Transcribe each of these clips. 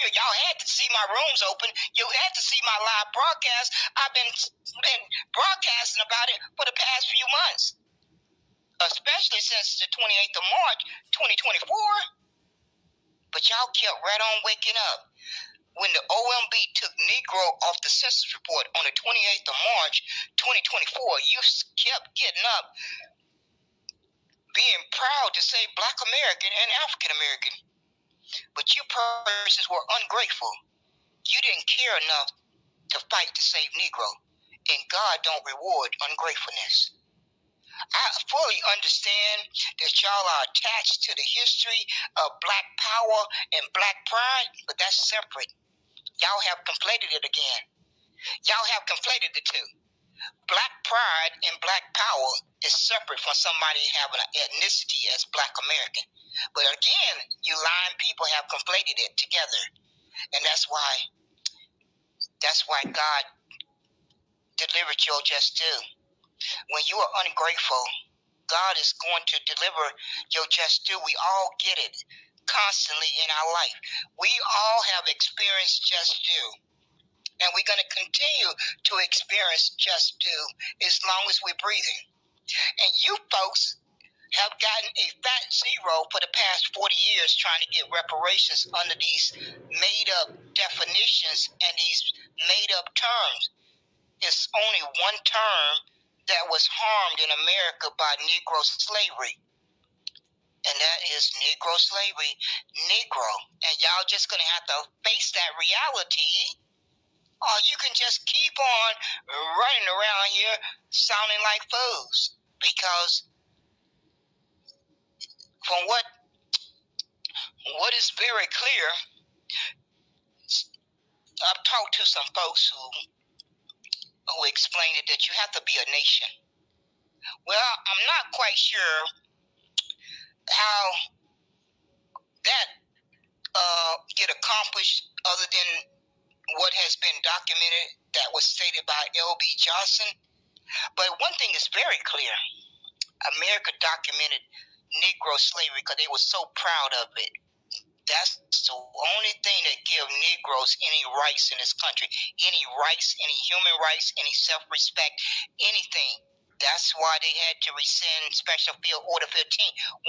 here. Y'all had to see my rooms open. You had to see my live broadcast. I've been broadcasting about it for the past few months, especially since the 28th of March, 2024. But y'all kept right on waking up. When the OMB took Negro off the census report on the 28th of March, 2024, you kept getting up, being proud to say Black American and African American. But you persons were ungrateful. You didn't care enough to fight to save Negro. And God don't reward ungratefulness. I fully understand that y'all are attached to the history of Black power and Black pride, but that's separate. Y'all have conflated it again. Y'all have conflated the two. Black pride and Black power is separate from somebody having an ethnicity as Black American. But again, you lying people have conflated it together. And that's why God delivered your just due. When you are ungrateful, God is going to deliver your just due. We all get it constantly in our life. We all have experienced just due. And we're going to continue to experience just due as long as we're breathing. And you folks have gotten a fat zero for the past 40 years trying to get reparations under these made-up definitions and these made-up terms. It's only one term that was harmed in America by Negro slavery. And that is Negro slavery, Negro. And y'all just going to have to face that reality, or you can just keep on running around here sounding like fools. Because from what is very clear, I've talked to some folks who explained it that you have to be a nation. Well, I'm not quite sure how that get accomplished other than what has been documented that was stated by L.B. Johnson. But one thing is very clear. America documented Negro slavery because they were so proud of it. That's the only thing that gives Negroes any rights in this country, any rights, any human rights, any self-respect, anything. That's why they had to rescind Special Field Order 15.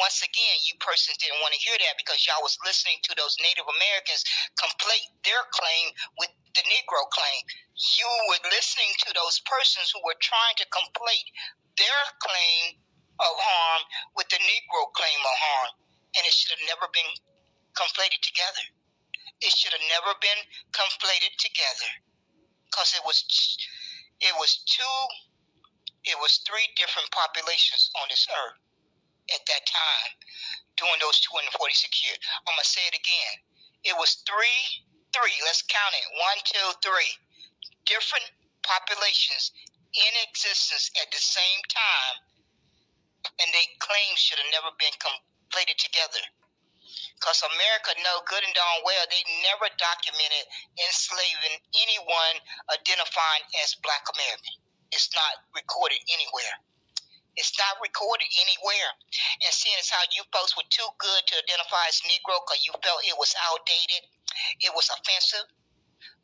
Once again, you persons didn't want to hear that because y'all was listening to those Native Americans conflate their claim with the Negro claim. You were listening to those persons who were trying to conflate their claim of harm with the Negro claim of harm. And it should have never been conflated together. It should have never been conflated together because it was three different populations on this earth at that time during those 246 years. I'm going to say it again. It was three, let's count it, 1, 2, 3, different populations in existence at the same time, and they claims should have never been conflated together. Because America know good and darn well they never documented enslaving anyone identifying as Black American. It's not recorded anywhere. It's not recorded anywhere. And seeing as how you folks were too good to identify as Negro because you felt it was outdated, it was offensive,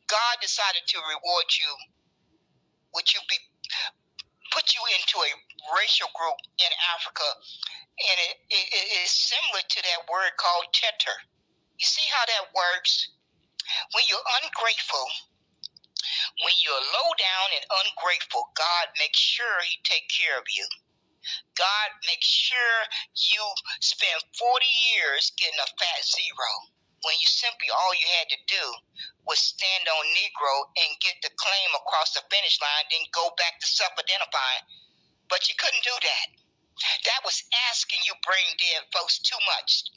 God decided to reward you with put you into a racial group in Africa, and it is similar to that word called tetter. You see how that works? When you're ungrateful, when you're low down and ungrateful, God makes sure He take care of you. God makes sure you spend 40 years getting a fat zero when you simply all you had to do was stand on Negro and get the claim across the finish line, then go back to self-identifying. But you couldn't do that. That was asking you brain dead folks too much.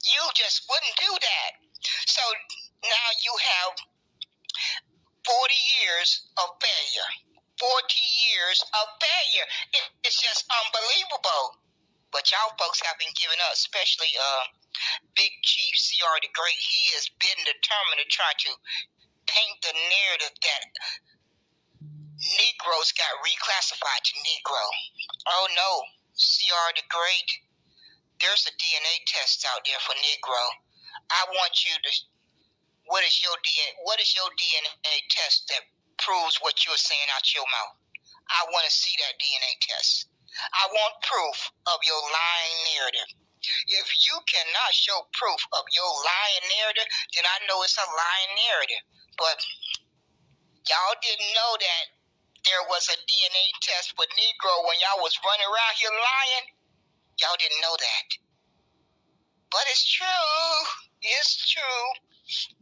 You just wouldn't do that. So now you have 40 years of failure. 40 years of failure. It's just unbelievable. But y'all folks have been giving up, especially Big Chief C.R. the Great. He has been determined to try to paint the narrative that Negroes got reclassified to Negro. Oh no, C.R. the Great, there's a DNA test out there for Negro. I want you to What is your DNA test that proves what you're saying out your mouth? I want to see that DNA test. I want proof of your lying narrative. If you cannot show proof of your lying narrative, then I know it's a lying narrative. But y'all didn't know that there was a DNA test for Negro when y'all was running around here lying. Y'all didn't know that. But it's true. It's true.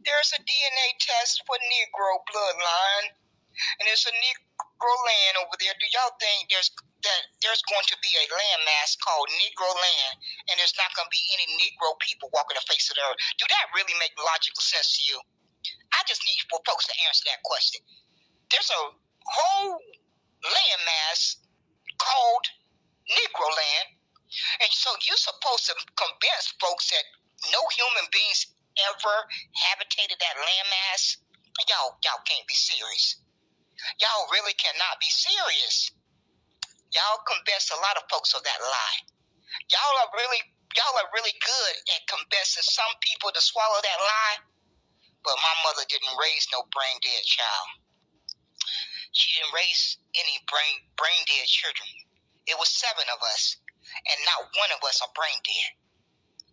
There's a DNA test for Negro bloodline. And there's a Negro land over there. Do y'all think there's going to be a landmass called Negro land, and there's not going to be any Negro people walking the face of the earth? Do that really make logical sense to you? I just need for folks to answer that question. There's a whole landmass called Negro land, and so you're supposed to convince folks that no human beings ever habitated that landmass. Y'all can't be serious. Y'all really cannot be serious. Y'all convinced a lot of folks of that lie. Y'all are really good at convincing some people to swallow that lie. But my mother didn't raise no brain dead child. She didn't raise any brain dead children. It was 7 of us, and not one of us are brain dead.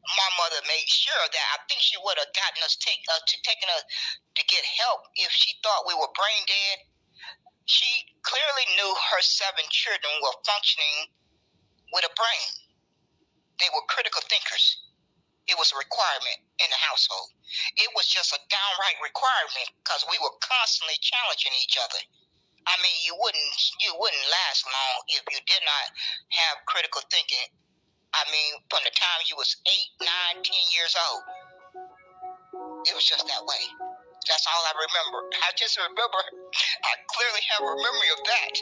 My mother made sure that I think she would have gotten us taken us to get help if she thought we were brain dead. She clearly knew her 7 children were functioning with a brain. They were critical thinkers. It was a requirement in the household. It was just a downright requirement because we were constantly challenging each other. I mean, you wouldn't last long if you did not have critical thinking. I mean, from the time you was 8, 9, 10 years old. It was just that way. That's all I remember. I clearly have a memory of that.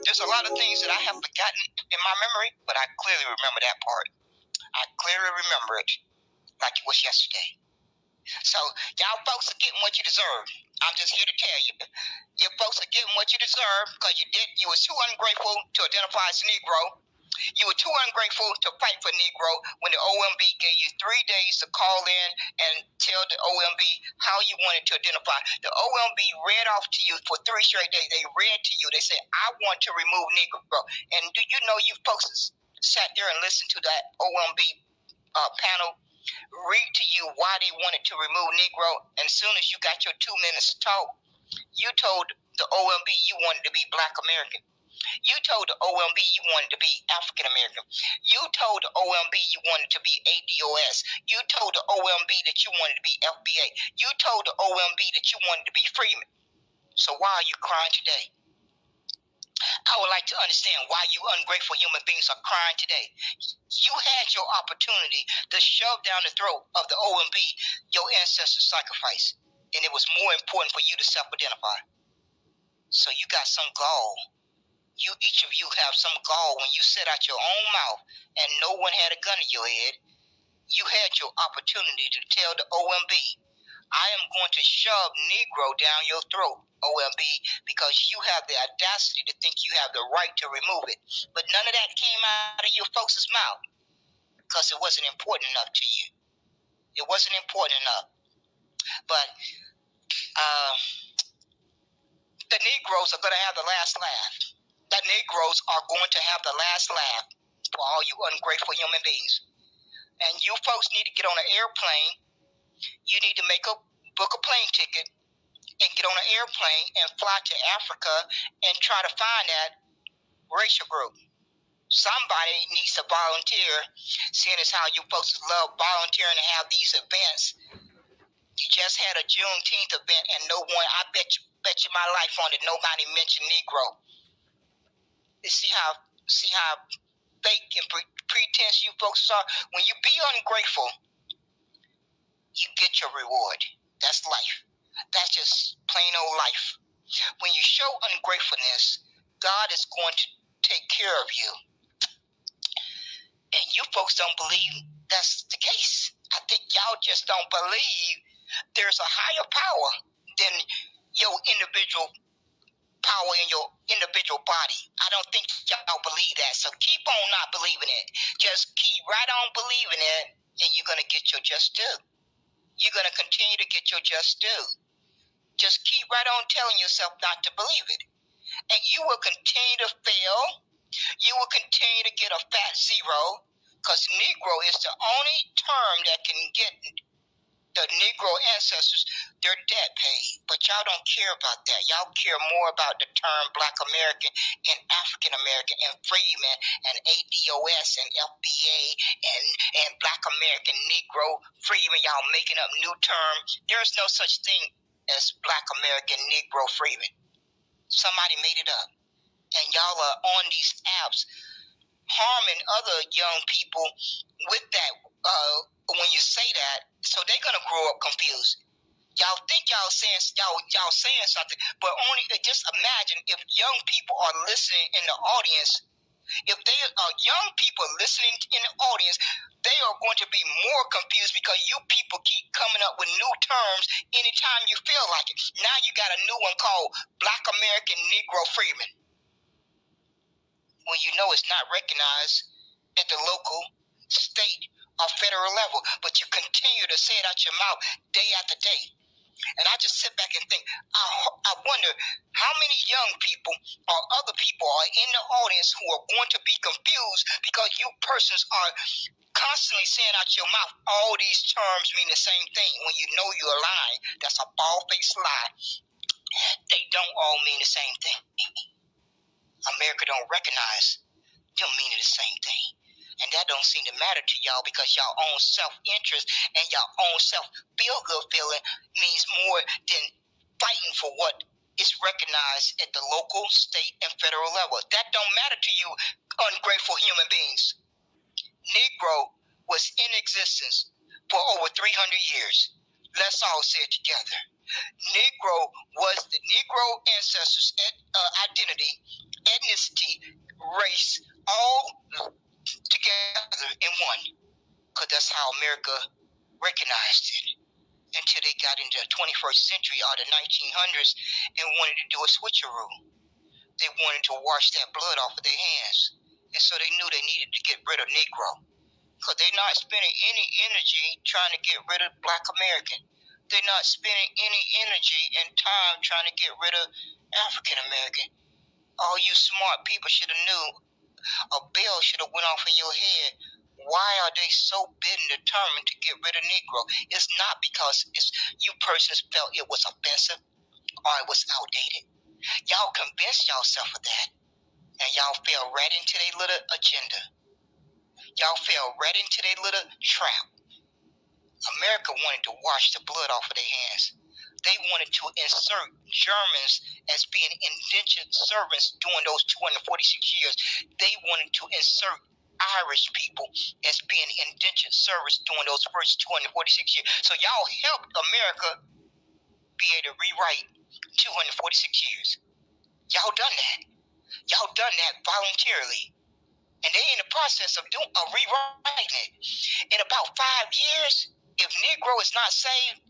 There's a lot of things that I have forgotten in my memory, but I clearly remember that part. I clearly remember it like it was yesterday. So, y'all folks are getting what you deserve. I'm just here to tell you. You folks are getting what you deserve because you was too ungrateful to identify as Negro. You were too ungrateful to fight for Negro when the OMB gave you 3 days to call in and tell the OMB how you wanted to identify. The OMB read off to you for 3 straight days. They read to you. They said, I want to remove Negro. And do you know you folks sat there and listened to that OMB panel read to you why they wanted to remove Negro? And as soon as you got your 2 minutes to talk, you told the OMB you wanted to be Black American. You told the OMB you wanted to be African American. You told the OMB you wanted to be ADOS. You told the OMB that you wanted to be FBA. You told the OMB that you wanted to be Freeman. So why are you crying today? I would like to understand why you ungrateful human beings are crying today. You had your opportunity to shove down the throat of the OMB your ancestors' sacrifice, and it was more important for you to self-identify. So you got some gall. Each of you have some gall when you said out your own mouth and no one had a gun in your head. You had your opportunity to tell the OMB, I am going to shove Negro down your throat, OMB, because you have the audacity to think you have the right to remove it. But none of that came out of your folks' mouth because it wasn't important enough to you. It wasn't important enough. But the Negroes are going to have the last laugh. The Negroes are going to have the last laugh for all you ungrateful human beings. And you folks need to get on an airplane. You need to book a plane ticket and get on an airplane and fly to Africa and try to find that racial group. Somebody needs to volunteer, seeing as how you folks love volunteering to have these events. You just had a Juneteenth event and no one, I bet you my life on it, nobody mentioned Negro. You see how fake and pretense you folks are? When you be ungrateful, you get your reward. That's life. That's just plain old life. When you show ungratefulness, God is going to take care of you. And you folks don't believe that's the case. I think y'all just don't believe there's a higher power than your individual power in your individual body. I don't think y'all believe that. So keep on not believing it. Just keep right on believing it, and you're going to get your just due. you're going to continue to get your just due. Just keep right on telling yourself not to believe it. And you will continue to fail. You will continue to get a fat zero, because Negro is the only term that can get the Negro ancestors their debt paid. But y'all don't care about that. Y'all care more about the term Black American and African American and freedmen and ADOS and FBA and Black American Negro freedmen. Y'all making up new terms. There's no such thing as Black American Negro freedmen. Somebody made it up. And y'all are on these apps harming other young people with that when you say that, so they're gonna grow up confused. Y'all think y'all saying something, but only just imagine if young people are listening in the audience. If they are young people listening in the audience, they are going to be more confused because you people keep coming up with new terms anytime you feel like it. Now you got a new one called Black American Negro Freedmen. Well, you know it's not recognized at the local, state, or federal level, but you continue to say it out your mouth day after day. And I just sit back and think, I wonder how many young people or other people are in the audience who are going to be confused because you persons are constantly saying out your mouth all these terms mean the same thing when you know you're lying. That's a bald-faced lie. They don't all mean the same thing. America don't recognize them meaning the same thing. And that don't seem to matter to y'all because y'all own self-interest and y'all own self-feel-good feeling means more than fighting for what is recognized at the local, state, and federal level. That don't matter to you, ungrateful human beings. Negro was in existence for over 300 years. Let's all say it together. Negro was the Negro ancestors' identity, ethnicity, race, all together in one, because that's how America recognized it until they got into the 21st century or the 1900s and wanted to do a switcheroo. They wanted to wash that blood off of their hands, and so they knew they needed to get rid of Negro, because they're not spending any energy trying to get rid of Black American. They're not spending any energy and time trying to get rid of African American. All you smart people should have knew. A bell should have went off in your head. Why are they so bent and determined to get rid of Negro? It's not because you persons felt it was offensive or it was outdated. Y'all convinced yourself of that, and y'all fell right into their little agenda. Y'all fell right into their little trap. America wanted to wash the blood off of their hands. They wanted to insert Germans as being indentured servants during those 246 years. They wanted to insert Irish people as being indentured servants during those first 246 years. So y'all helped America be able to rewrite 246 years. Y'all done that. Y'all done that voluntarily. And they in the process of rewriting it. In about 5 years, if Negro is not saved,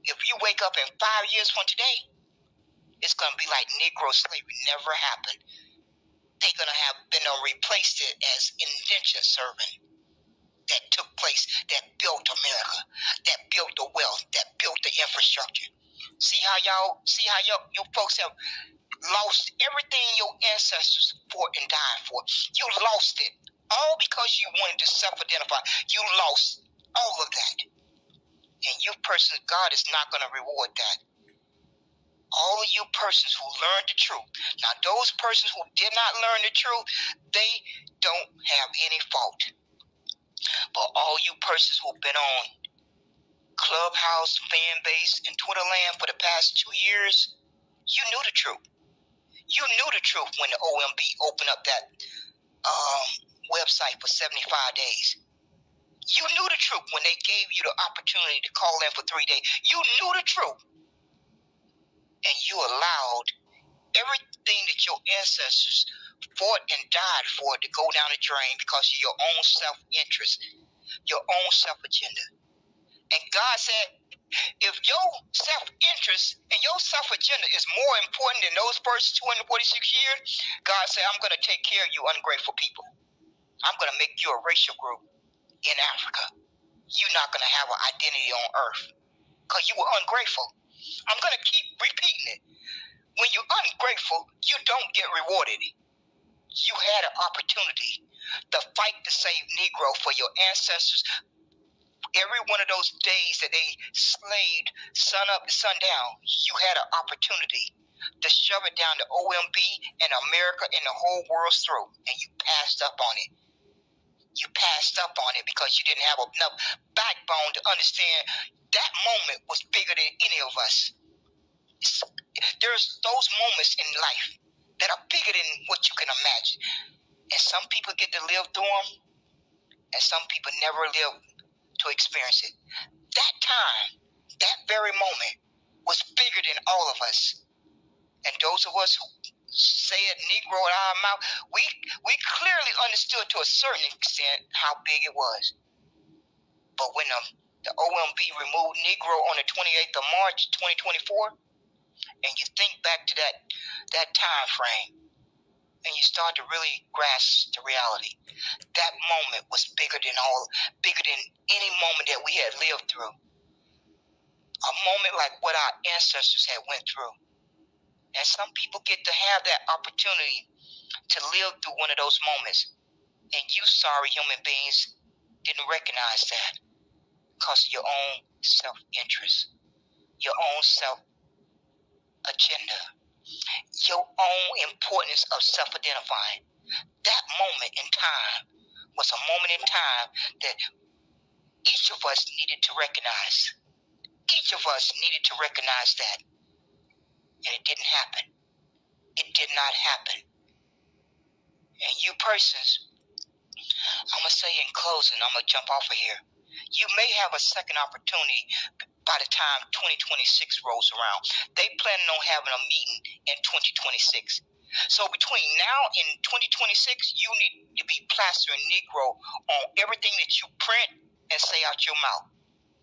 if you wake up in 5 years from today, it's going to be like Negro slavery never happened. They're going to have been replaced it as indentured servant that took place, that built America, that built the wealth, that built the infrastructure. See how you folks have lost everything your ancestors fought and died for. You lost it all because you wanted to self-identify. You lost all of that. And you persons, God is not going to reward that. All of you persons who learned the truth. Now, those persons who did not learn the truth, they don't have any fault. But all you persons who've been on Clubhouse, fan base, and Twitter land for the past 2 years, you knew the truth. You knew the truth when the OMB opened up that website for 75 days. You knew the truth when they gave you the opportunity to call in for 3 days. You knew the truth. And you allowed everything that your ancestors fought and died for to go down the drain because of your own self-interest, your own self-agenda. And God said, if your self-interest and your self-agenda is more important than those first 246 years, God said, I'm going to take care of you ungrateful people. I'm going to make you a racial group in Africa. you're not going to have an identity on earth because you were ungrateful. I'm going to keep repeating it. When you're ungrateful, you don't get rewarded. You had an opportunity to fight to save Negro for your ancestors. Every one of those days that they slaved sun up to sundown, you had an opportunity to shove it down the OMB and America and the whole world's throat, and you passed up on it. You passed up on it because you didn't have enough backbone to understand that moment was bigger than any of us. There's those moments in life that are bigger than what you can imagine. And some people get to live through them, and some people never live to experience it. That time, that very moment, was bigger than all of us. And those of us who say it Negro out of our mouth, we clearly understood to a certain extent how big it was. But when the OMB removed Negro on the 28th of March, 2024, and you think back to that time frame, and you start to really grasp the reality, that moment was bigger than any moment that we had lived through. A moment like what our ancestors had went through. And some people get to have that opportunity to live through one of those moments. And you sorry human beings didn't recognize that because of your own self-interest, your own self-agenda, your own importance of self-identifying. That moment in time was a moment in time that each of us needed to recognize. Each of us needed to recognize that. And it didn't happen. It did not happen. And you persons, I'm going to say in closing, I'm going to jump off of here. You may have a second opportunity by the time 2026 rolls around. They planning on having a meeting in 2026. So between now and 2026, you need to be plastering Negro on everything that you print and say out your mouth.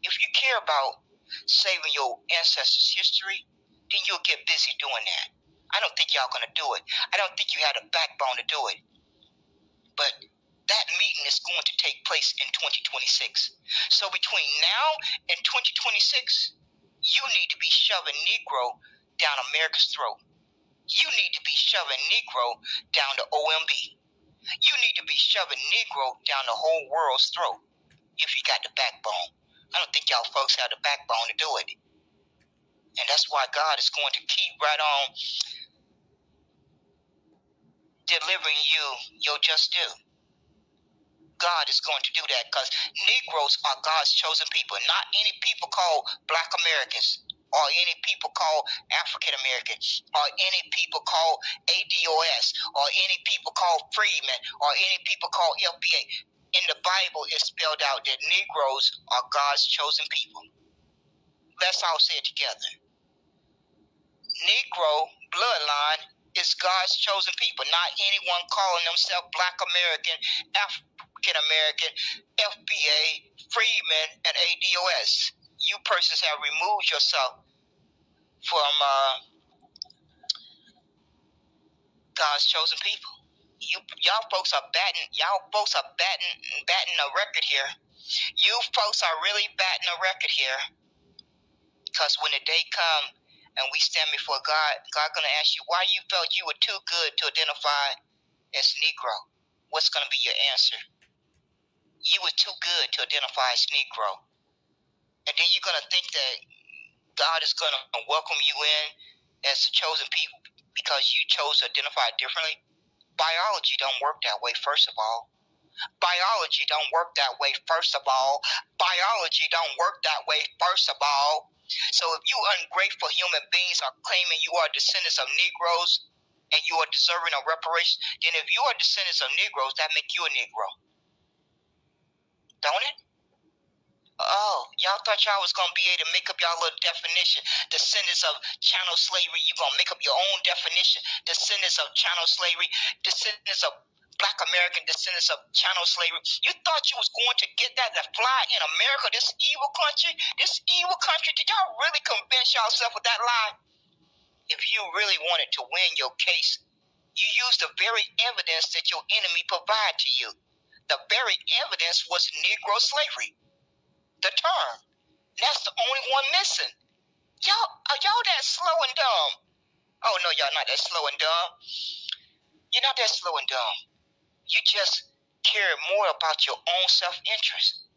If you care about saving your ancestors' history, then you'll get busy doing that. I don't think y'all going to do it. I don't think you had a backbone to do it. But that meeting is going to take place in 2026. So between now and 2026, you need to be shoving Negro down America's throat. You need to be shoving Negro down the OMB. You need to be shoving Negro down the whole world's throat if you got the backbone. I don't think y'all folks have the backbone to do it. And that's why God is going to keep right on delivering you your just due. God is going to do that because Negroes are God's chosen people, not any people called Black Americans or any people called African Americans or any people called ADOS or any people called freedmen or any people called FBA. In the Bible, it's spelled out that Negroes are God's chosen people. Let's all say it together. Negro bloodline is God's chosen people, not anyone calling themselves Black American, African American, FBA, freedmen, and ADOS. You persons have removed yourself from God's chosen people. Y'all folks are batting a record here. You folks are really batting a record here. Because when the day comes and we stand before God, God going to ask you why you felt you were too good to identify as Negro. What's going to be your answer? You were too good to identify as Negro. And then you're going to think that God is going to welcome you in as the chosen people because you chose to identify differently. Biology don't work that way, first of all. Biology don't work that way, first of all. Biology don't work that way, first of all. So if you ungrateful human beings are claiming you are descendants of Negroes and you are deserving of reparations, then if you are descendants of Negroes, that make you a Negro. Don't it? Oh, y'all thought y'all was going to be able to make up y'all little definition. Descendants of chattel slavery, you're going to make up your own definition. Descendants of chattel slavery, descendants of Black American, descendants of chattel slavery. You thought you was going to get that to fly in America, this evil country? This evil country, did y'all really convince yourself with that lie? If you really wanted to win your case, you used the very evidence that your enemy provided to you. The very evidence was Negro slavery. the term. That's the only one missing. Are y'all that slow and dumb? Oh, no, y'all not that slow and dumb. You're not that slow and dumb. You just care more about your own self-interest.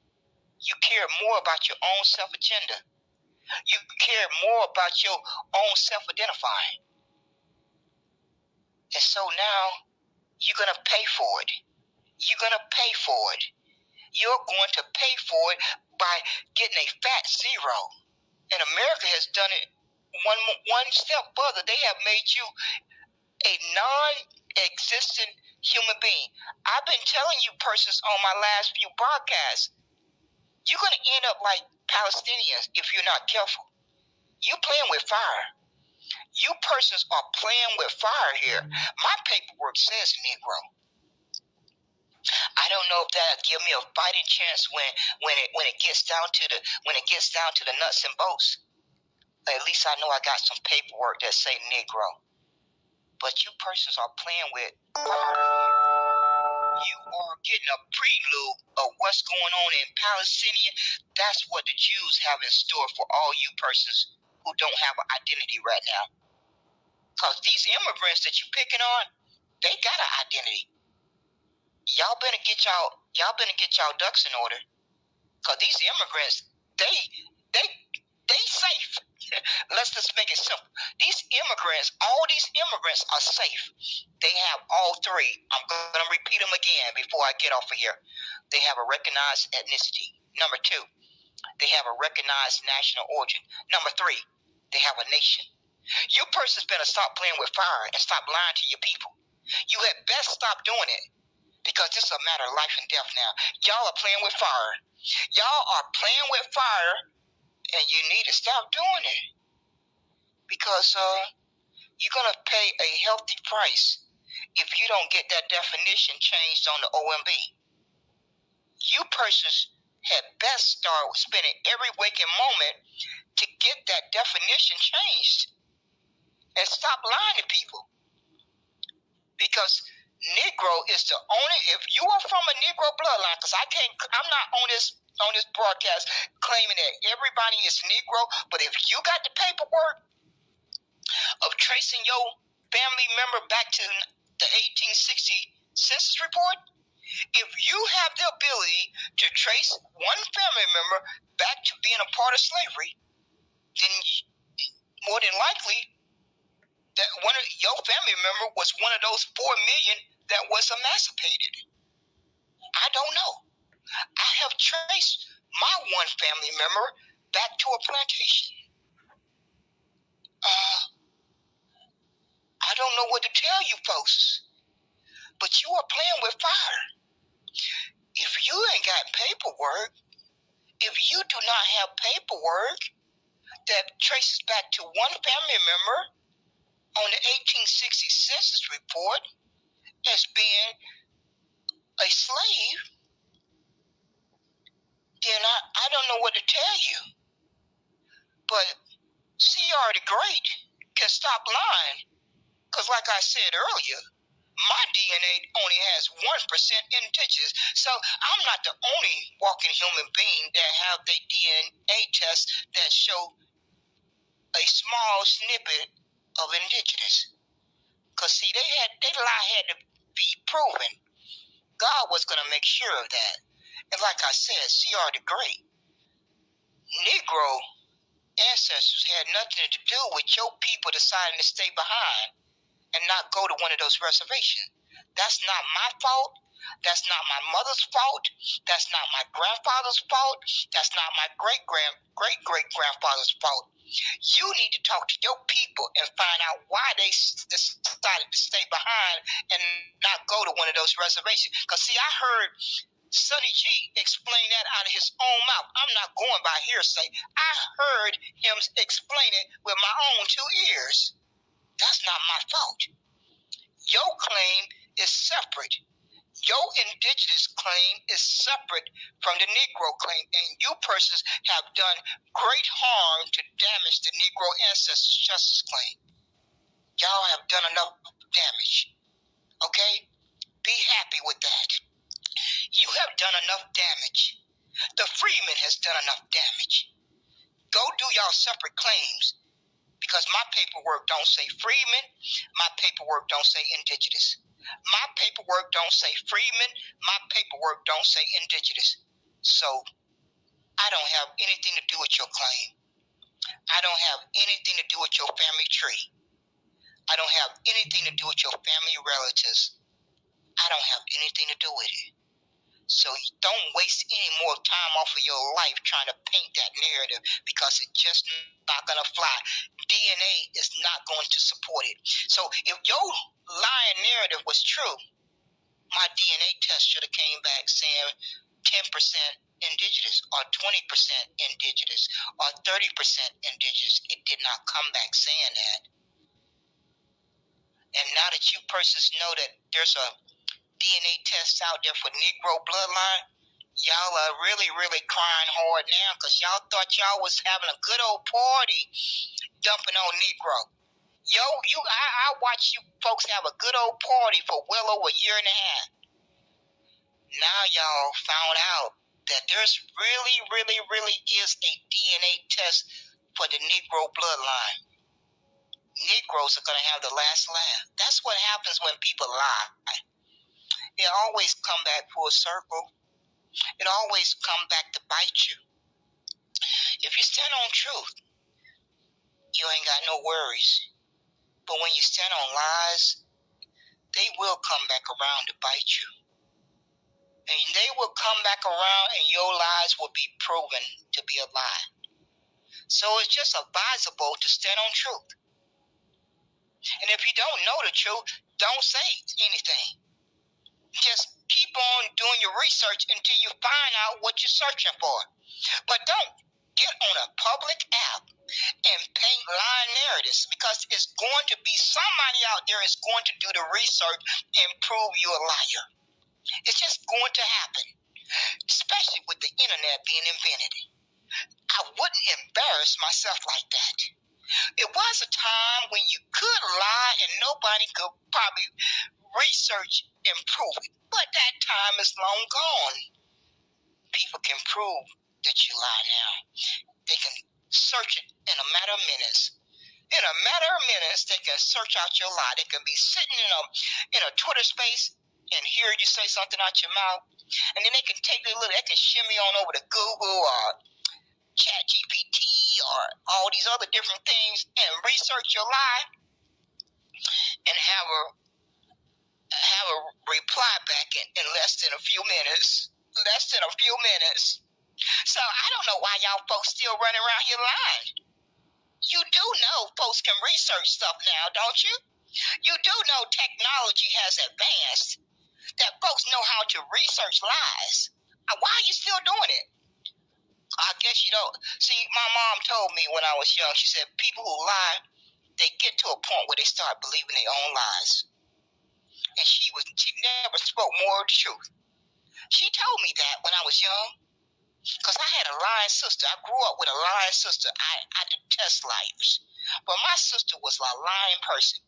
You care more about your own self-agenda. You care more about your own self-identifying. And so now you're going to pay for it. You're going to pay for it. You're going to pay for it by getting a fat zero. And America has done it one step further. They have made you a non-existent human being. I've been telling you persons on my last few podcasts, you're going to end up like Palestinians if you're not careful. You're playing with fire. You persons are playing with fire here. My paperwork says Negro. I don't know if that'll give me a fighting chance when it gets down to the nuts and bolts. At least I know I got some paperwork that say Negro. But you persons are playing with fire. You are getting a prelude of what's going on in Palestine. That's what the Jews have in store for all you persons who don't have an identity right now. Because these immigrants that you're picking on, they got an identity. Y'all better get y'all ducks in order. Because these immigrants, they safe. Let's just make it simple. All these immigrants are safe. They have all three. I'm going to repeat them again before I get off of here. They have a recognized ethnicity. Number 2, they have a recognized national origin. Number 3, they have a nation. You persons better stop playing with fire and stop lying to your people. You had best stop doing it because this is a matter of life and death now. Y'all are playing with fire. Y'all are playing with fire, and you need to stop doing it because you're going to pay a healthy price if you don't get that definition changed on the OMB. You persons had best start spending every waking moment to get that definition changed. And stop lying to people. Because Negro is the only, if you are from a Negro bloodline, because I'm not on this broadcast claiming that everybody is Negro, but if you got the paperwork of tracing your family member back to the 1860 census report, if you have the ability to trace one family member back to being a part of slavery, then more than likely, that one of your family member was one of those 4 million that was emancipated. I don't know. I have traced my one family member back to a plantation. I don't know what to tell you folks, but you are playing with fire. If you ain't got paperwork, if you do not have paperwork that traces back to one family member on the 1860 census report as being a slave, then I don't know what to tell you. But C.R. the Great can stop lying. Because like I said earlier, my DNA only has 1% indigenous. So I'm not the only walking human being that have the DNA test that show a small snippet of indigenous. Because see, they lie had to be proven. God was going to make sure of that. And like I said, C.R. the Great, Negro ancestors had nothing to do with your people deciding to stay behind and not go to one of those reservations. That's not my fault. That's not my mother's fault. That's not my grandfather's fault. That's not my great-great-grandfather's fault. You need to talk to your people and find out why they decided to stay behind and not go to one of those reservations. Because, see, I heard Sonny G explain that out of his own mouth. I'm not going by hearsay. I heard him explain it with my own 2 ears. That's not my fault. Your claim is separate. Your indigenous claim is separate from the Negro claim, and you persons have done great harm to damage the Negro ancestors' justice claim. Y'all have done enough damage. Okay? Be happy with that. You have done enough damage The freedman has done enough damage. Go do y'all separate claims, because my paperwork don't say freedman, my paperwork don't say indigenous. My paperwork don't say freedman, my paperwork don't say indigenous. So I don't have anything to do with your claim. I don't have anything to do with your family tree. I don't have anything to do with your family relatives. I don't have anything to do with it. So don't waste any more time off of your life trying to paint that narrative, because it's just not going to fly. DNA is not going to support it. So if your lying narrative was true, my DNA test should have came back saying 10% indigenous or 20% indigenous or 30% indigenous. It did not come back saying that. And now that you persons know that there's a DNA tests out there for Negro bloodline, y'all are really, really crying hard now, because y'all thought y'all was having a good old party dumping on Negro. I watched you folks have a good old party for well over a year and a half. Now y'all found out that there's really, really, really is a DNA test for the Negro bloodline. Negroes are going to have the last laugh. That's what happens when people lie. It always come back full circle. It always come back to bite you. If you stand on truth, you ain't got no worries. But when you stand on lies, they will come back around to bite you. And they will come back around and your lies will be proven to be a lie. So it's just advisable to stand on truth. And if you don't know the truth, don't say anything. Just keep on doing your research until you find out what you're searching for. But don't get on a public app and paint lying narratives, because it's going to be somebody out there is going to do the research and prove you a liar. It's just going to happen, especially with the internet being invented. I wouldn't embarrass myself like that. It was a time when you could lie and nobody could probably research and prove it. But that time is long gone. People can prove that you lie now. They can search it in a matter of minutes. In a matter of minutes, they can search out your lie. They can be sitting in a Twitter space and hear you say something out your mouth, and then they can take a little, they can shimmy on over to Google or ChatGPT or all these other different things and research your lie and have a reply back in less than a few minutes. Less than a few minutes. So I don't know why y'all folks still running around here lying. You do know folks can research stuff now, don't you? You do know technology has advanced, that folks know how to research lies. Why are you still doing it? I guess you don't. See, my mom told me when I was young, she said, people who lie, they get to a point where they start believing their own lies. And she never spoke more of the truth. She told me that when I was young, because I had a lying sister. I grew up with a lying sister. I detest liars. But my sister was a lying person.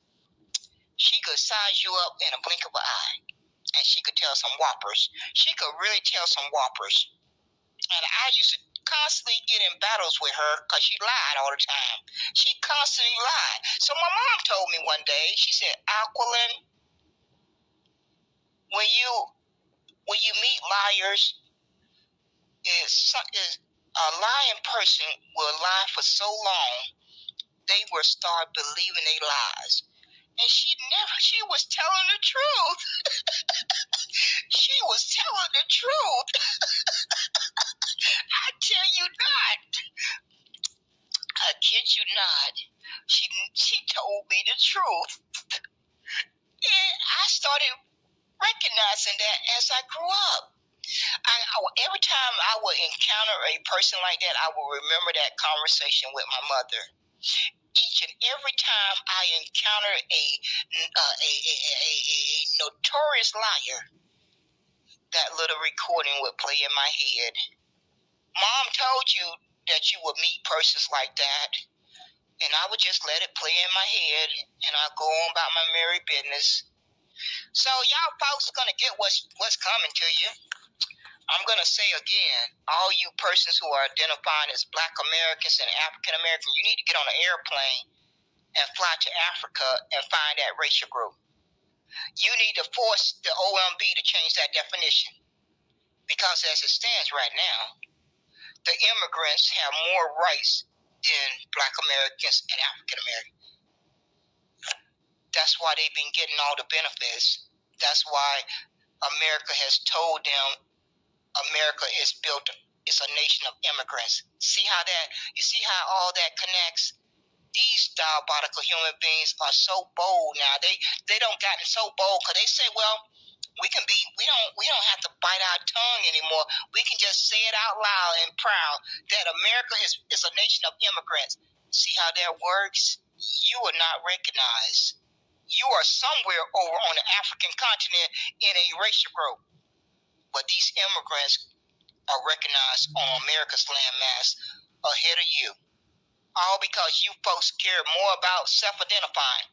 She could size you up in a blink of an eye. And she could tell some whoppers. She could really tell some whoppers. And I used to constantly get in battles with her because she lied all the time. She constantly lied. So my mom told me one day, she said, Aquilin, when you meet liars, a lying person will lie for so long, they will start believing their lies. And she was telling the truth. She was telling the truth. I tell you not. I kid you not. She told me the truth. And I started recognizing that as I grew up. Every time I would encounter a person like that, I will remember that conversation with my mother. Each and every time I encounter a notorious liar, that little recording would play in my head. Mom told you that you would meet persons like that, and I would just let it play in my head, and I'd go on about my merry business. So y'all folks gonna get what's coming to you. I'm going to say again, all you persons who are identifying as Black Americans and African Americans, you need to get on an airplane and fly to Africa and find that racial group. You need to force the OMB to change that definition, because as it stands right now, the immigrants have more rights than Black Americans and African Americans. That's why they've been getting all the benefits. That's why America has told them America is built, it's a nation of immigrants. See how all that connects? These diabolical human beings are so bold now. They don't gotten so bold because they say, well, we don't have to bite our tongue anymore. We can just say it out loud and proud that America is a nation of immigrants. See how that works? You are not recognized. You are somewhere over on the African continent in a racial group. But these immigrants are recognized on America's landmass ahead of you. All because you folks care more about self-identifying.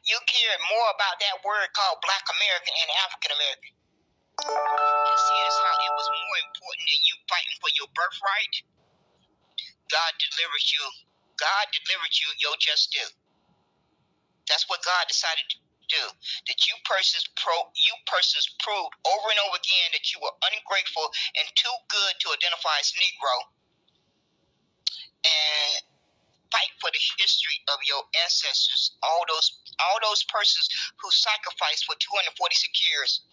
You care more about that word called Black American and African American. And see, that's how it was more important than you fighting for your birthright. God delivered you. God delivered you your just due. That's what God decided to do. That you persons proved over and over again that you were ungrateful and too good to identify as Negro, and fight for the history of your ancestors, all those persons who sacrificed for 246 years.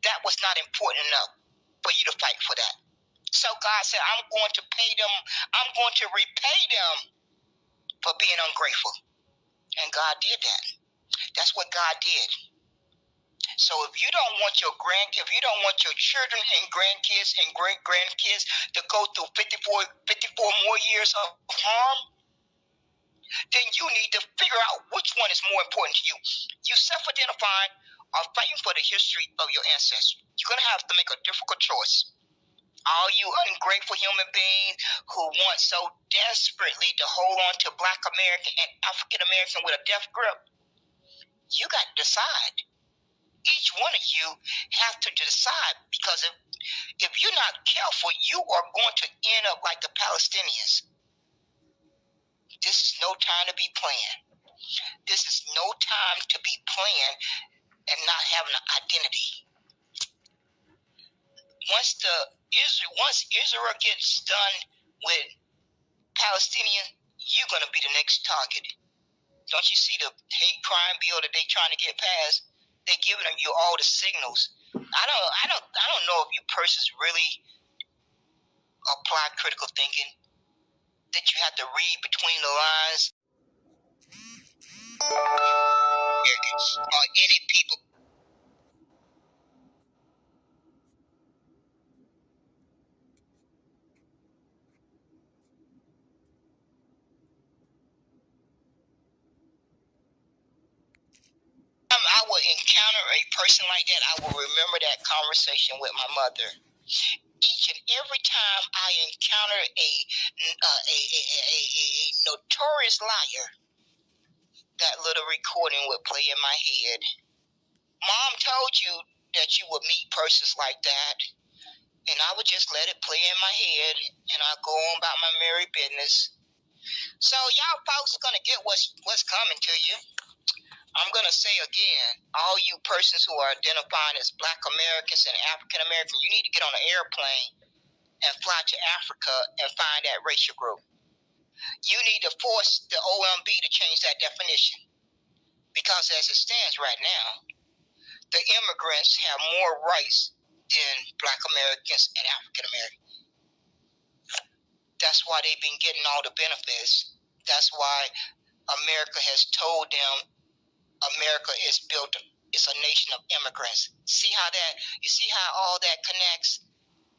That was not important enough for you to fight for that. So God said, I'm going to pay them, I'm going to repay them for being ungrateful. And God did that. That's what God did. So if you don't want your children and grandkids and great-grandkids to go through 54 more years of harm, then you need to figure out which one is more important to you. You self-identifying or fighting for the history of your ancestors. You're going to have to make a difficult choice. All you ungrateful human beings who want so desperately to hold on to Black American and African American with a death grip, you got to decide. Each one of you have to decide, because if you're not careful, you are going to end up like the Palestinians. This is no time to be playing. This is no time to be playing and not having an identity. Once Israel gets done with Palestinian, you're going to be the next target. Don't you see the hate crime bill that they're trying to get passed? They're giving you all the signals. I don't know if you persons really apply critical thinking, that you have to read between the lines. Or any people. I will encounter a person like that, I will remember that conversation with my mother. Each and every time I encounter a notorious liar, that little recording would play in my head. Mom told you that you would meet persons like that, and I would just let it play in my head, and I'd go on about my merry business. So y'all folks gonna get what's coming to you. I'm going to say again, all you persons who are identifying as Black Americans and African Americans, you need to get on an airplane and fly to Africa and find that racial group. You need to force the OMB to change that definition, because as it stands right now, the immigrants have more rights than Black Americans and African Americans. That's why they've been getting all the benefits. That's why America has told them America is built, it's a nation of immigrants. See how all that connects?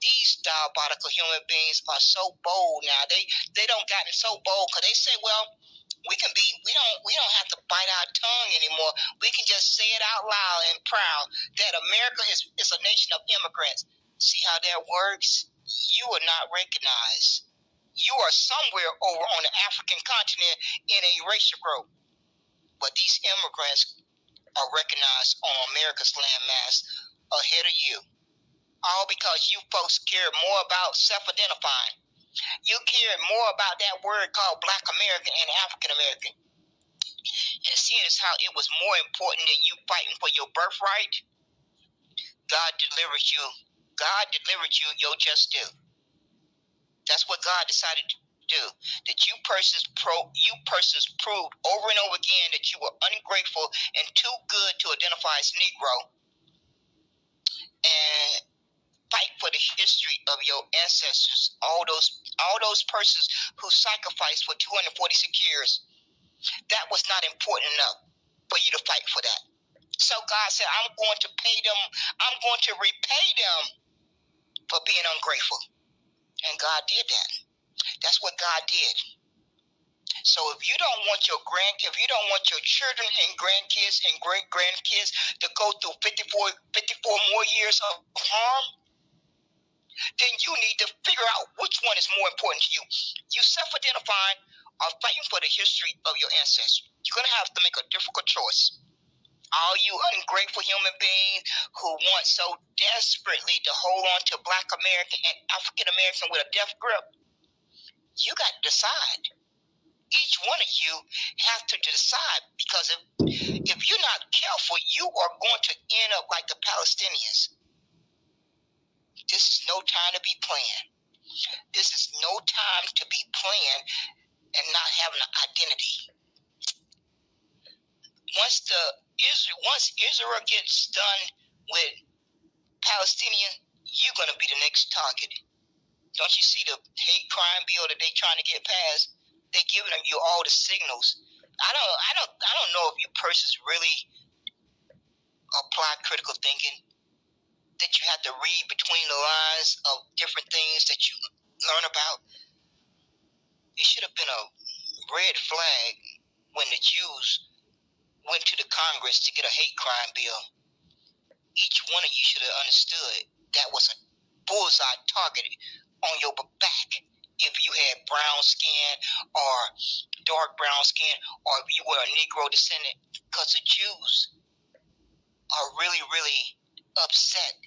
These diabolical human beings are so bold now. They don't gotten so bold because they say, well, we don't have to bite our tongue anymore. We can just say it out loud and proud that America is a nation of immigrants. See how that works? You are not recognized. You are somewhere over on the African continent in a racial group. But these immigrants are recognized on America's landmass ahead of you. All because you folks care more about self-identifying. You care more about that word called Black American and African American. And seeing as how it was more important than you fighting for your birthright, God delivered you. God delivered you your just due. That's what God decided to do. That you persons proved over and over again that you were ungrateful and too good to identify as Negro, and fight for the history of your ancestors. All those persons who sacrificed for 246 years. That was not important enough for you to fight for that. So God said, I'm going to pay them. I'm going to repay them for being ungrateful. And God did that. That's what God did. So if you don't want your children and grandkids and great-grandkids to go through 54 more years of harm, then you need to figure out which one is more important to you. You self-identifying or fighting for the history of your ancestors. You're going to have to make a difficult choice. All you ungrateful human beings who want so desperately to hold on to Black American and African American with a death grip, you got to decide. Each one of you have to decide, because if you're not careful, you are going to end up like the Palestinians. This is no time to be playing. This is no time to be playing and not having an identity. Once Israel gets done with Palestinian, you're going to be the next target. Don't you see the hate crime bill that they're trying to get passed? They're giving you all the signals. I don't know if you persons really apply critical thinking, that you have to read between the lines of different things that you learn about. It should have been a red flag when the Jews went to the Congress to get a hate crime bill. Each one of you should have understood that was a bullseye targeted on your back. If you had brown skin or dark brown skin, or if you were a Negro descendant, because the Jews are really, really upset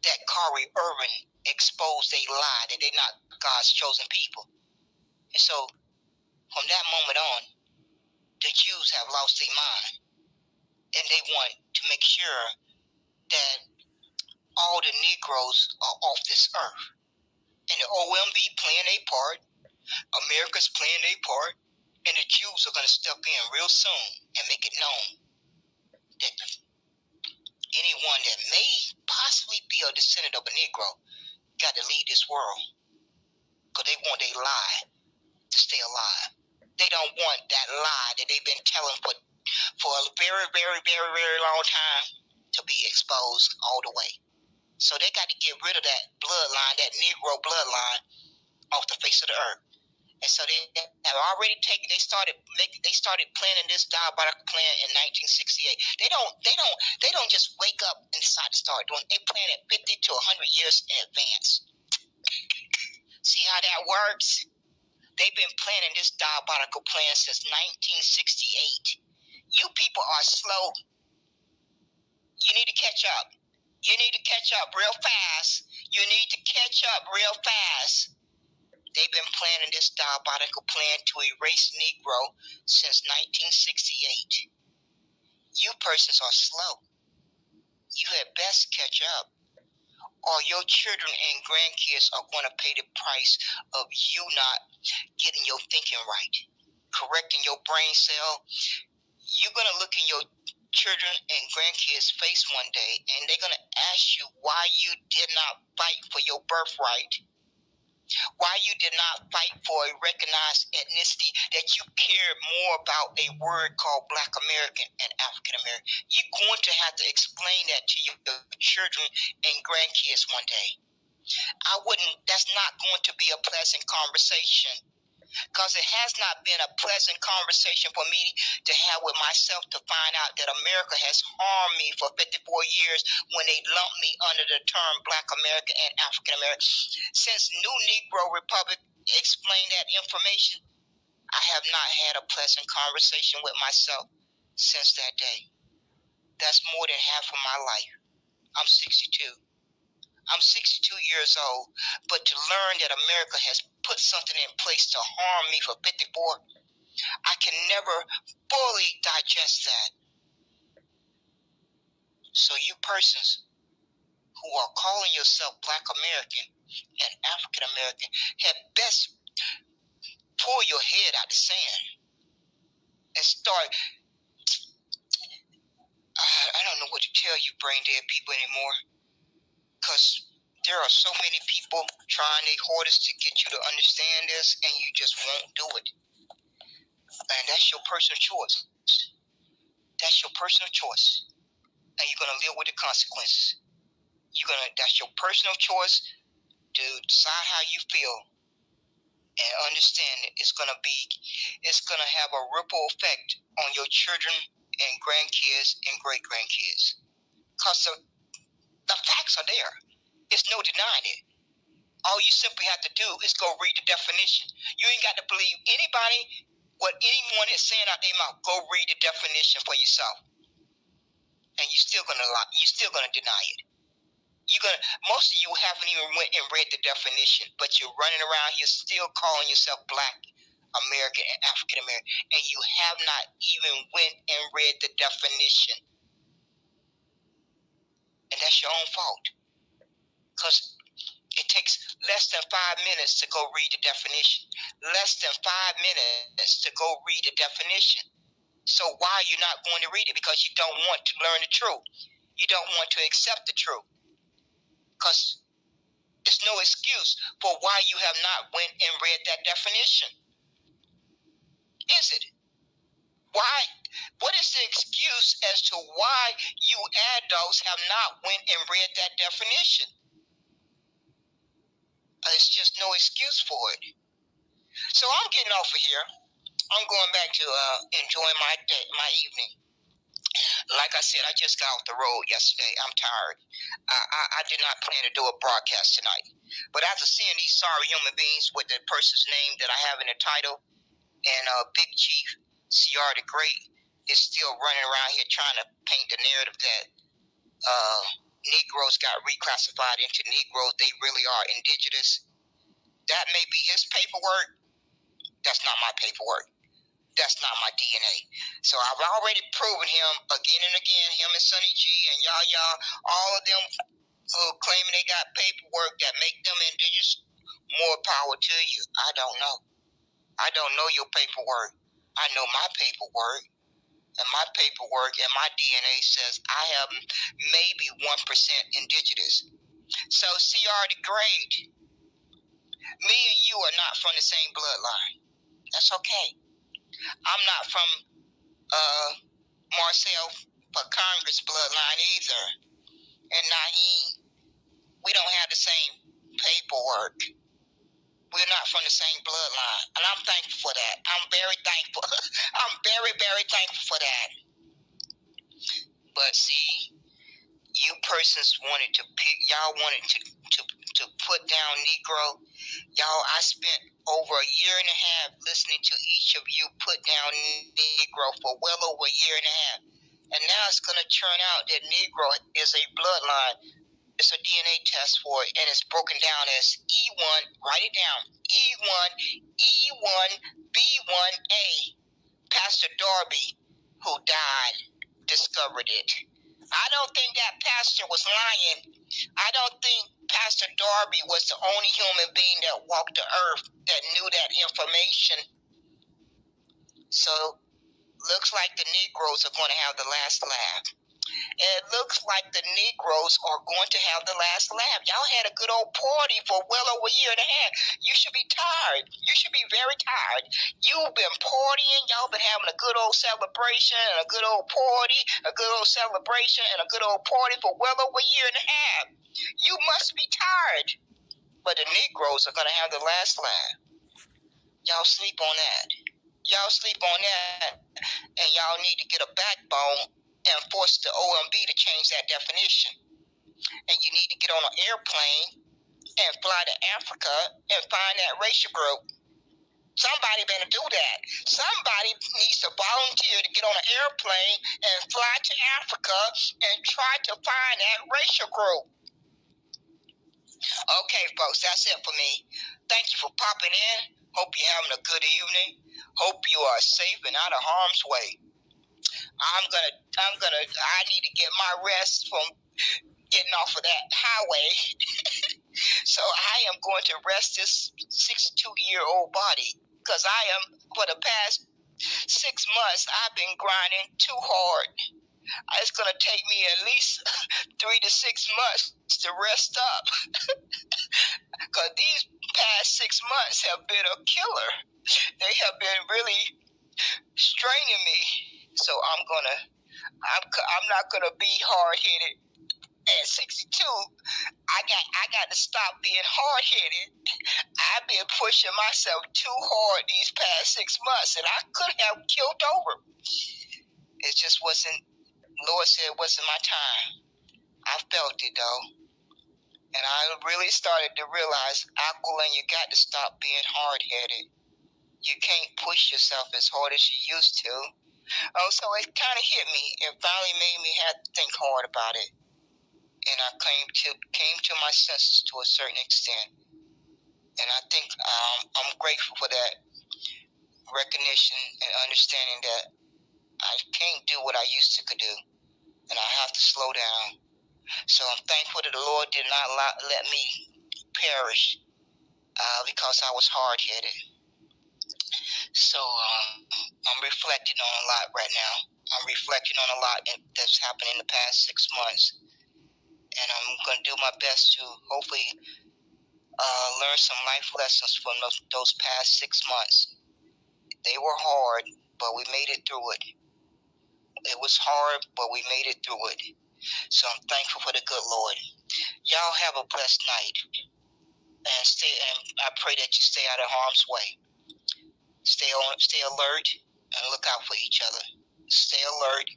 that Kyrie Irving exposed a lie that they're not God's chosen people. And so, from that moment on, the Jews have lost their mind. And they want to make sure that all the Negroes are off this earth. And the OMB playing their part, America's playing their part, and the Jews are going to step in real soon and make it known that anyone that may possibly be a descendant of a Negro got to leave this world, because they want their lie to stay alive. They don't want that lie that they've been telling for a very, very, very, very long time to be exposed all the way. So they got to get rid of that bloodline, that Negro bloodline, off the face of the earth. And so they have already they started planning this diabolical plan in 1968. They don't just wake up and decide to start doing it. They plan it 50 to 100 years in advance. See how that works? They've been planning this diabolical plan since 1968. You people are slow. You need to catch up. You need to catch up real fast. You need to catch up real fast. They've been planning this diabolical plan to erase Negro since 1968. You persons are slow. You had best catch up, or your children and grandkids are going to pay the price of you not getting your thinking right, correcting your brain cell. You're going to look in your children and grandkids' face one day, and they're going to ask you why you did not fight for your birthright. Why you did not fight for a recognized ethnicity, that you cared more about a word called Black American and African American. You're going to have to explain that to your children and grandkids one day. That's not going to be a pleasant conversation, because it has not been a pleasant conversation for me to have with myself, to find out that America has harmed me for 54 years when they lumped me under the term Black American and African American. Since New Negro Republic explained that information, I have not had a pleasant conversation with myself since that day. That's more than half of my life. I'm 62. I'm 62 years old, but to learn that America has put something in place to harm me for 54, I can never fully digest that. So you persons who are calling yourself Black American and African American had best pull your head out the sand and start. I don't know what to tell you brain dead people anymore, because there are so many people trying their hardest to get you to understand this, and you just won't do it. And that's your personal choice. That's your personal choice. And you're going to live with the consequences. That's your personal choice to decide how you feel and understand that it's going to have a ripple effect on your children and grandkids and great-grandkids. Because the facts are there. It's no denying it. All you simply have to do is go read the definition. You ain't got to believe anybody, what anyone is saying out their mouth. Go read the definition for yourself. And you're still gonna deny it. Most of you haven't even went and read the definition, but you're running around here still calling yourself Black American and African American, and you have not even went and read the definition. And that's your own fault. Because it takes less than 5 minutes to go read the definition. Less than 5 minutes to go read the definition. So why are you not going to read it? Because you don't want to learn the truth. You don't want to accept the truth. Because it's no excuse for why you have not went and read that definition. Is it? Why? What is the excuse as to why you adults have not went and read that definition? It's just no excuse for it. So I'm getting off of here. I'm going back to enjoying my day, my evening. Like I said, I just got off the road yesterday. I'm tired. I did not plan to do a broadcast tonight. But after seeing these sorry human beings with the person's name that I have in the title, and Big Chief C.R. the Great is still running around here trying to paint the narrative that Negroes got reclassified into Negroes. They really are indigenous. That may be his paperwork. That's not my paperwork. That's not my DNA. So I've already proven him again and again, him and Sonny G and y'all, all of them who claiming they got paperwork that make them indigenous. More power to you. I don't know. I don't know your paperwork. I know my paperwork. And my paperwork and my DNA says I have maybe 1% indigenous. So C.R. the Great, me and you are not from the same bloodline. That's okay. I'm not from Marcel4Congress bloodline either. And Naheem. We don't have the same paperwork. We're not from the same bloodline. And I'm thankful for that. I'm very thankful. I'm very, very thankful for that. But see, you persons wanted to pick, y'all wanted to put down Negro. Y'all, I spent over a year and a half listening to each of you put down Negro for well over a year and a half. And now it's going to turn out that Negro is a bloodline. It's a DNA test for it, and it's broken down as E1, write it down, E1B1A. Pastor Darby, who died, discovered it. I don't think that pastor was lying. I don't think Pastor Darby was the only human being that walked the earth that knew that information. So, looks like the Negroes are going to have the last laugh. And it looks like the Negroes are going to have the last laugh. Y'all had a good old party for well over a year and a half. You should be tired. You should be very tired. You've been partying. Y'all been having a good old celebration and a good old party, a good old celebration and a good old party for well over a year and a half. You must be tired. But the Negroes are going to have the last laugh. Y'all sleep on that. Y'all sleep on that. And y'all need to get a backbone and force the OMB to change that definition. And you need to get on an airplane and fly to Africa and find that racial group. Somebody better do that. Somebody needs to volunteer to get on an airplane and fly to Africa and try to find that racial group. Okay, folks, that's it for me. Thank you for popping in. Hope you're having a good evening. Hope you are safe and out of harm's way. I need to get my rest from getting off of that highway. So I am going to rest this 62-year-old body because I am, for the past 6 months, I've been grinding too hard. It's going to take me at least 3 to 6 months to rest up because these past 6 months have been a killer. They have been really straining me. So I'm not going to be hard-headed at 62. I got to stop being hard-headed. I've been pushing myself too hard these past 6 months, and I could have killed over. It just wasn't, Lord said it wasn't my time. I felt it, though. And I really started to realize, Aquilin, you got to stop being hard-headed. You can't push yourself as hard as you used to. Oh, so it kind of hit me. It finally made me have to think hard about it. And I came to my senses to a certain extent. And I think I'm grateful for that recognition and understanding that I can't do what I used to could do. And I have to slow down. So I'm thankful that the Lord did not let me perish because I was hard-headed. So I'm reflecting on a lot right now. I'm reflecting on a lot that's happened in the past 6 months. And I'm going to do my best to hopefully learn some life lessons from those past 6 months. They were hard, but we made it through it. It was hard, but we made it through it. So I'm thankful for the good Lord. Y'all have a blessed night. And I pray that you stay out of harm's way. Stay alert and look out for each other. Stay alert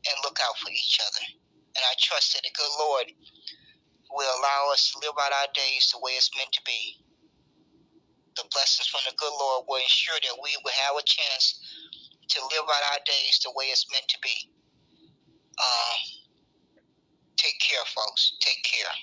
and look out for each other. And I trust that the good Lord will allow us to live out our days the way it's meant to be. The blessings from the good Lord will ensure that we will have a chance to live out our days the way it's meant to be. Take care, folks. Take care.